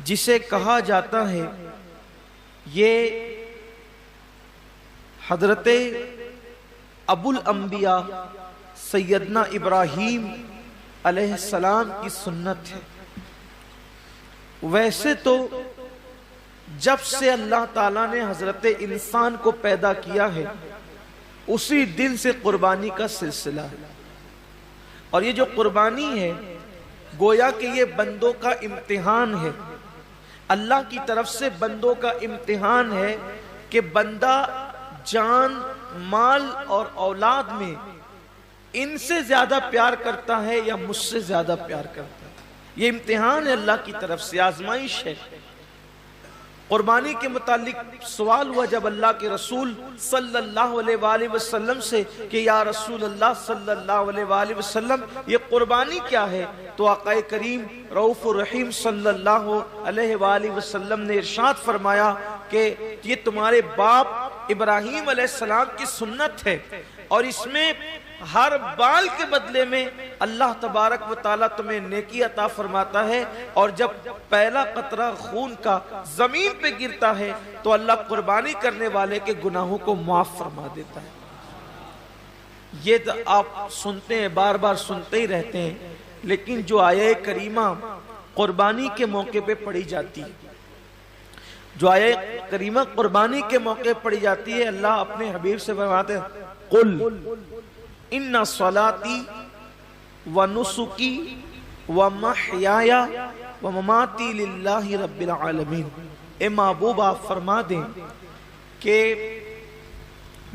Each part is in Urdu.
جسے کہا جاتا ہے یہ حضرت ابو الانبیاء سیدنا ابراہیم علیہ السلام کی سنت ہے۔ ویسے تو جب سے اللہ تعالیٰ نے حضرت انسان کو پیدا کیا ہے اسی دن سے قربانی کا سلسلہ ہے، اور یہ جو قربانی ہے گویا کہ یہ بندوں کا امتحان ہے، اللہ کی طرف سے بندوں کا امتحان ہے کہ بندہ جان، مال اور اولاد میں ان سے زیادہ پیار کرتا ہے یا مجھ سے زیادہ پیار کرتا ہے۔ یہ امتحان ہے اللہ کی طرف سے، آزمائش ہے۔ قربانی کے متعلق سوال ہوا جب اللہ کے رسول صلی اللہ علیہ وآلہ وسلم سے کہ یا رسول اللہ صلی اللہ علیہ وآلہ وسلم یہ قربانی کیا ہے، تو آقا کریم رؤوف الرحیم صلی اللہ علیہ وآلہ وسلم نے ارشاد فرمایا کہ یہ تمہارے باپ ابراہیم علیہ السلام کی سنت ہے، اور اس میں ہر بال کے بدلے میں اللہ تبارک و تعالیٰ تمہیں نیکی عطا فرماتا ہے، اور جب پہلا قطرہ خون کا زمین پہ گرتا ہے تو اللہ قربانی کرنے والے کے گناہوں کو معاف فرما دیتا ہے۔ یہ تو آپ سنتے ہیں، بار بار سنتے ہی رہتے ہیں، لیکن جو آیہ کریمہ قربانی کے موقع پہ پڑھی جاتی ہے، جو آیہ کریمہ قربانی کے موقع پڑھی جاتی ہے، اللہ اپنے حبیب سے فرماتے ہیں قل ان صلاتی ونسکی ومحیای ومماتی للہ رب العالمین۔ اے محبوب آپ فرما دیں کہ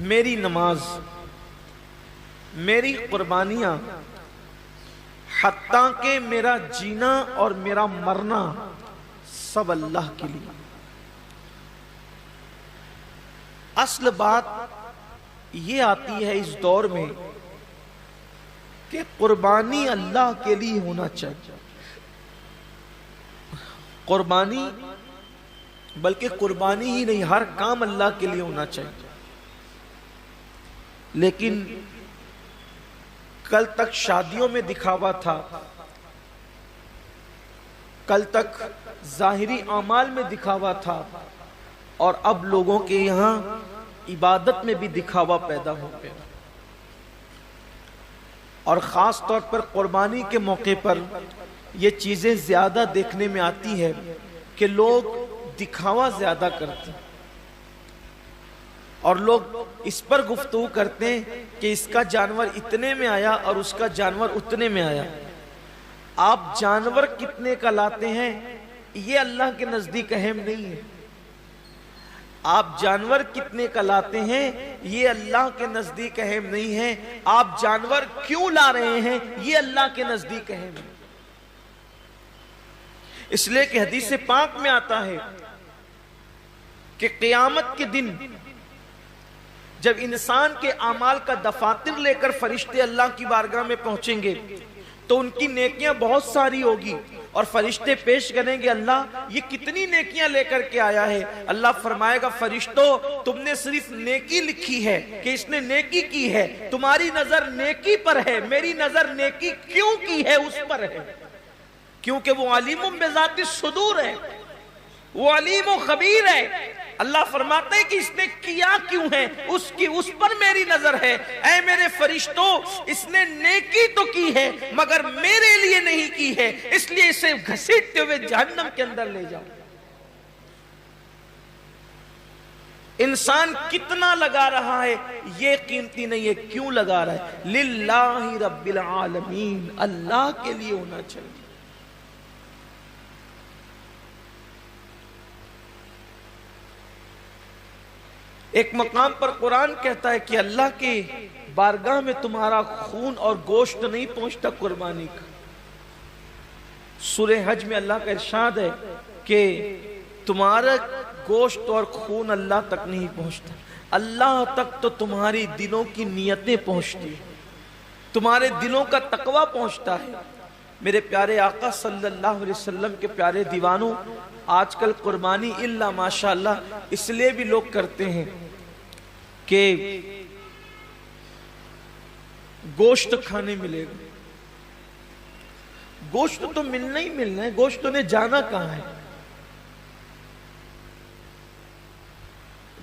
میری نماز، میری قربانیاں، حتیٰ کہ میرا جینا اور میرا مرنا سب اللہ کے لیے۔ اصل بات یہ آتی ہے اس دور میں کہ قربانی اللہ کے لیے ہونا چاہیے، قربانی بلکہ قربانی ہی نہیں، ہر کام اللہ کے لیے ہونا چاہیے۔ لیکن کل تک شادیوں میں دکھاوا تھا، کل تک ظاہری اعمال میں دکھاوا تھا، اور اب لوگوں کے یہاں عبادت میں بھی دکھاوا پیدا ہو گیا، اور خاص طور پر قربانی کے موقع پر یہ چیزیں زیادہ دیکھنے میں آتی ہے کہ لوگ دکھاوا زیادہ کرتے ہیں، اور لوگ اس پر گفتگو کرتے ہیں کہ اس کا جانور اتنے میں آیا اور اس کا جانور اتنے میں آیا۔ آپ جانور کتنے کا لاتے ہیں یہ اللہ کے نزدیک اہم نہیں ہے، آپ جانور کتنے کا لاتے ہیں یہ اللہ کے نزدیک اہم نہیں ہے، آپ جانور کیوں لا رہے ہیں یہ اللہ کے نزدیک اہم ہے۔ اس لیے کہ حدیث پاک میں آتا ہے کہ قیامت کے دن جب انسان کے اعمال کا دفاتر لے کر فرشتے اللہ کی بارگاہ میں پہنچیں گے تو ان کی نیکیاں بہت ساری ہوگی، اور فرشتے پیش کریں گے اللہ یہ کتنی نیکیاں لے کر کے آیا ہے۔ اللہ فرمائے گا فرشتوں تم نے صرف نیکی لکھی ہے کہ اس نے نیکی کی ہے، تمہاری نظر نیکی پر ہے، میری نظر نیکی کیوں کی ہے اس پر ہے، کیونکہ وہ علیم بذات الصدور ہے، وہ علیم و خبیر ہے۔ اللہ فرماتے ہیں کہ اس نے کیا کیوں ہے، اس پر میری نظر ہے۔ اے میرے فرشتوں اس نے نیکی تو کی ہے مگر میرے لیے نہیں کی ہے، اس لیے اسے گھسیٹتے ہوئے جہنم کے اندر لے جاؤ۔ انسان کتنا لگا رہا ہے یہ قیمتی نہیں ہے، کیوں لگا رہا ہے؟ للہ رب العالمین، اللہ کے لیے ہونا چاہیے۔ ایک مقام پر قرآن کہتا ہے کہ اللہ کے بارگاہ میں تمہارا خون اور گوشت نہیں پہنچتا قربانی کا۔ سورہ حج میں اللہ کا ارشاد ہے کہ تمہارا گوشت اور خون اللہ تک نہیں پہنچتا، اللہ تک تو تمہاری دلوں کی نیتیں پہنچتی ہیں، تمہارے دلوں کا تقوی پہنچتا ہے۔ میرے پیارے آقا صلی اللہ علیہ وسلم کے پیارے دیوانوں، آج کل قربانی اللہ ماشاءاللہ اس لیے بھی لوگ کرتے ہیں کہ گوشت کھانے ملے گا، گوشت تو ملنا ہی ملنا ہے، گوشت نے جانا کہاں ہے؟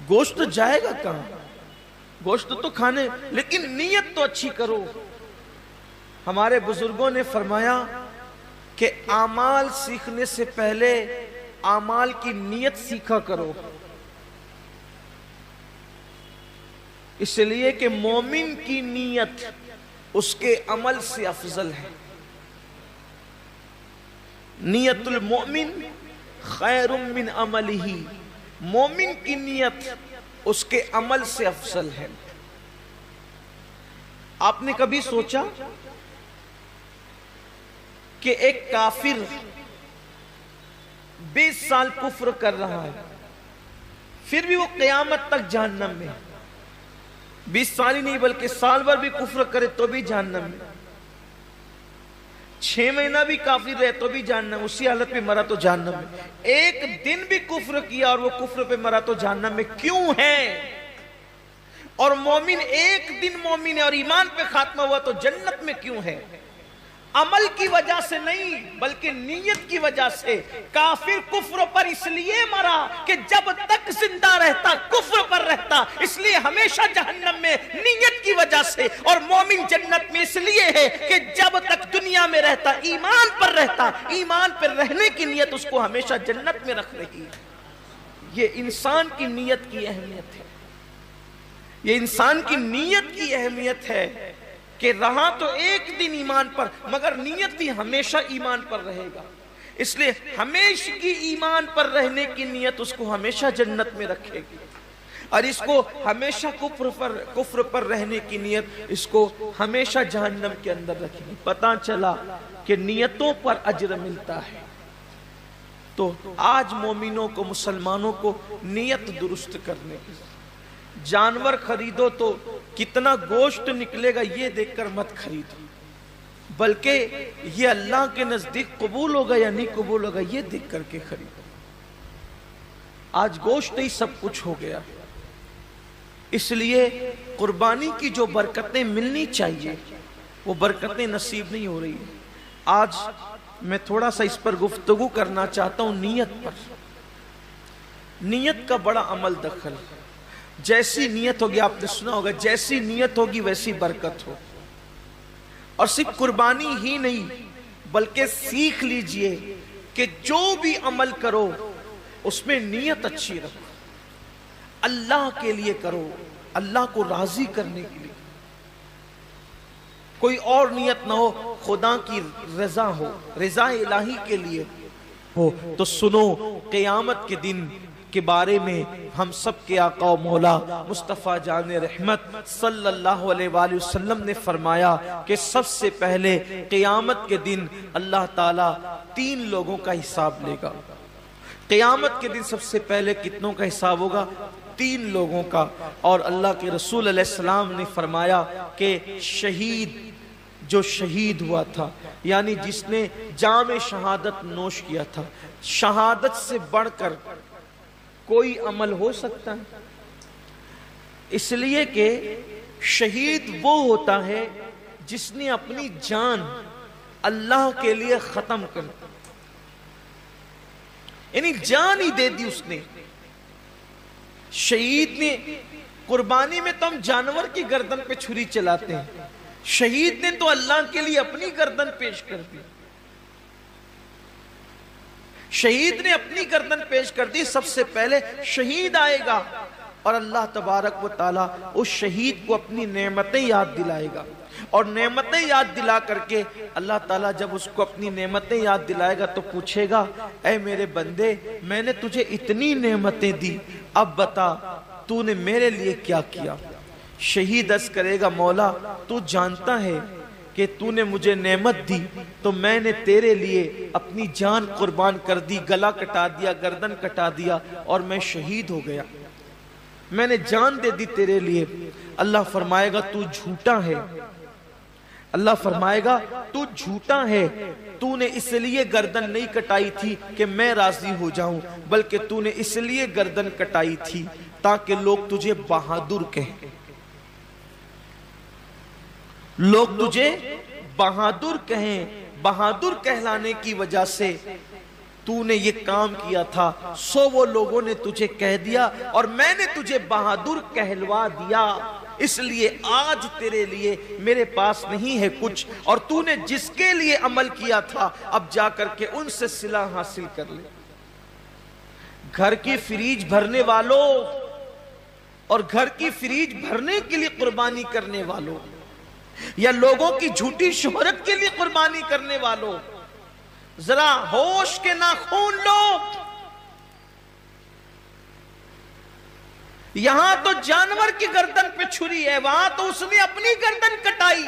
گوشت جائے گا کہاں؟ گوشت تو کھانے، لیکن نیت تو اچھی کرو۔ ہمارے بزرگوں نے فرمایا کہ اعمال سیکھنے سے پہلے اعمال کی نیت سیکھا کرو، اس لیے کہ مومن کی نیت اس کے عمل سے افضل ہے۔ نیت المؤمن خیر من عملہ، مومن کی نیت اس کے عمل سے افضل ہے۔ آپ نے کبھی سوچا کہ ایک کافر 20 سال کفر کر رہا ہے، پھر بھی وہ قیامت تک جہنم میں، 20 سال ہی نہیں بلکہ سال بھر بھی کفر کرے تو بھی جہنم میں، 6 مہینہ بھی کافر رہے تو بھی جہنم، اسی حالت پہ مرا تو جہنم میں، ایک دن بھی کفر کیا اور وہ کفر پہ مرا تو جہنم میں کیوں ہے؟ اور مومن ایک دن مومن ہے اور ایمان پہ خاتمہ ہوا تو جنت میں کیوں ہے؟ عمل کی وجہ سے نہیں بلکہ نیت کی وجہ سے۔ کافر کفر پر اس لیے مرا کہ جب تک زندہ رہتا کفر پر رہتا، اس لیے ہمیشہ جہنم میں نیت کی وجہ سے، اور مومن جنت میں اس لیے ہے کہ جب تک دنیا میں رہتا ایمان پر رہتا، ایمان پر رہنے کی نیت اس کو ہمیشہ جنت میں رکھ رہی ہے۔ یہ انسان کی نیت کی اہمیت ہے، یہ انسان کی نیت کی اہمیت ہے کہ رہا تو ایک دن ایمان پر مگر نیت بھی ہمیشہ ایمان پر رہے گا، اس لیے ہمیشہ کی ایمان پر رہنے کی نیت اس کو ہمیشہ جنت میں رکھے گی، اور اس کو ہمیشہ کفر پر رہنے کی نیت اس کو ہمیشہ جہنم کے اندر رکھے گی۔ پتہ چلا کہ نیتوں پر اجر ملتا ہے۔ تو آج مومنوں کو، مسلمانوں کو نیت درست کرنے کی، جانور خریدو تو کتنا گوشت نکلے گا یہ دیکھ کر مت خریدو، بلکہ یہ اللہ کے نزدیک قبول ہوگا یا نہیں قبول ہوگا یہ دیکھ کر کے خریدو۔ آج گوشت ہی سب کچھ ہو گیا، اس لیے قربانی کی جو برکتیں ملنی چاہیے وہ برکتیں نصیب نہیں ہو رہی ہیں۔ آج میں تھوڑا سا اس پر گفتگو کرنا چاہتا ہوں نیت پر۔ نیت کا بڑا عمل دخل ہے، جیسی نیت ہوگی، آپ نے سنا ہوگا جیسی نیت ہوگی ویسی برکت ہو۔ اور صرف قربانی ہی نہیں بلکہ سیکھ لیجئے کہ جو بھی عمل کرو اس میں نیت اچھی رکھو، اللہ کے لیے کرو، اللہ کو راضی کرنے کے لیے، کوئی اور نیت نہ ہو، خدا کی رضا ہو، رضا الہی کے لیے ہو۔ تو سنو، قیامت کے دن کے بارے میں ہم سب کے آقا و مولا مصطفیٰ جان رحمت صلی اللہ علیہ وآلہ وسلم نے فرمایا کہ سب سے پہلے قیامت کے دن اللہ تعالیٰ 3 لوگوں کا حساب لے گا۔ قیامت کے دن سب سے پہلے کتنوں کا حساب ہوگا؟ 3 لوگوں کا۔ اور اللہ کے رسول علیہ السلام نے فرمایا کہ شہید، جو شہید ہوا تھا، یعنی جس نے جام شہادت نوش کیا تھا، شہادت سے بڑھ کر کوئی عمل ہو سکتا ہے؟ اس لیے کہ شہید وہ ہوتا ہے جس نے اپنی جان اللہ کے لیے ختم کر دی، یعنی جان ہی دے دی اس نے۔ شہید نے، قربانی میں تو ہم جانور کی گردن پہ چھری چلاتے ہیں، شہید نے تو اللہ کے لیے اپنی گردن پیش کر دی، شہید نے اپنی گردن پیش کر دی۔ سب سے پہلے شہید آئے گا اور اللہ تبارک و تعالیٰ اس شہید کو اپنی نعمتیں یاد دلائے گا، اور نعمتیں یاد دلا کر کے اللہ تعالیٰ جب اس کو اپنی نعمتیں یاد دلائے گا تو پوچھے گا، اے میرے بندے، میں نے تجھے اتنی نعمتیں دی، اب بتا تو نے میرے لیے کیا کیا؟ شہید عرض کرے گا، مولا تو جانتا ہے کہ تو نے مجھے نعمت دی تو میں نے تیرے لیے اپنی جان قربان کر دی، گلا کٹا دیا، گردن کٹا دیا اور میں شہید ہو گیا، میں نے جان دے دی تیرے لیے۔ اللہ فرمائے گا تو جھوٹا ہے، اللہ فرمائے گا تو جھوٹا ہے، تو نے اس لیے گردن نہیں کٹائی تھی کہ میں راضی ہو جاؤں، بلکہ تو نے اس لیے گردن کٹائی تھی تاکہ لوگ تجھے بہادر کہیں، لوگ تجھے بہادر کہیں، بہادر کہلانے کی وجہ سے تو نے یہ کام کیا تھا، سو وہ لوگوں نے تجھے کہہ دیا اور میں نے تجھے بہادر کہلوا دیا، اس لیے آج تیرے لیے میرے پاس نہیں ہے کچھ، اور تو نے جس کے لیے عمل کیا تھا اب جا کر کے ان سے صلہ حاصل کر لے۔ گھر کی فریج بھرنے والوں اور گھر کی فریج بھرنے کے لیے قربانی کرنے والوں، یا لوگوں کی جھوٹی شہرت کے لیے قربانی کرنے والوں، ذرا ہوش کے ناخون لو۔ یہاں تو جانور کی گردن پہ چھری ہے، وہاں تو اس نے اپنی گردن کٹائی۔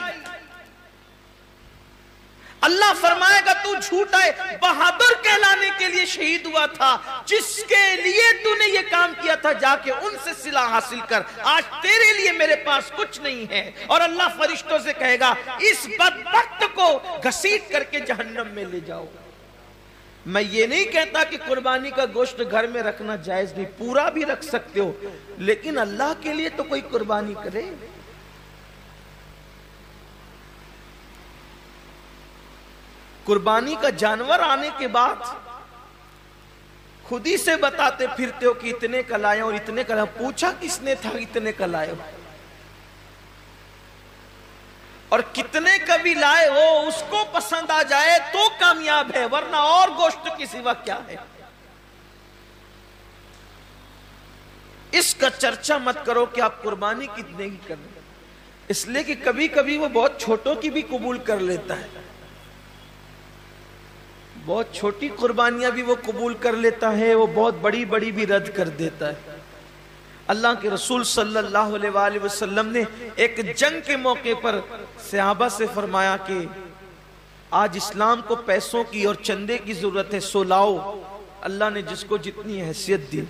اللہ فرمائے گا تو جھوٹا ہے، بہادر کہلانے کے لیے شہید ہوا تھا، جس کے لیے تو نے یہ کام کیا تھا جا کے ان سے صلہ حاصل کر، آج تیرے لیے میرے پاس کچھ نہیں ہے۔ اور اللہ فرشتوں سے کہے گا اس بدبخت کو گھسیٹ کر کے جہنم میں لے جاؤ۔ میں یہ نہیں کہتا کہ قربانی کا گوشت گھر میں رکھنا جائز نہیں، پورا بھی رکھ سکتے ہو، لیکن اللہ کے لیے تو کوئی قربانی کرے۔ قربانی کا جانور آنے کے بعد خود ہی سے بتاتے پھرتے ہو کہ اتنے کا لائے اور اتنے کا لائے، پوچھا کس نے تھا اتنے کا لائے ہو؟ اور کتنے کا بھی لائے ہو اس کو پسند آ جائے تو کامیاب ہے، ورنہ اور گوشت کی سوا کیا ہے؟ اس کا چرچا مت کرو کہ آپ قربانی کتنے کی کریں، اس لیے کہ کبھی کبھی وہ بہت چھوٹوں کی بھی قبول کر لیتا ہے، بہت چھوٹی قربانیاں بھی وہ قبول کر لیتا ہے، وہ بہت بڑی بڑی بھی رد کر دیتا ہے۔ اللہ کے رسول صلی اللہ علیہ وآلہ وسلم نے ایک جنگ کے موقع پر صحابہ سے فرمایا کہ آج اسلام کو پیسوں کی اور چندے کی ضرورت ہے، سو لاؤ۔ اللہ نے جس کو جتنی حیثیت دی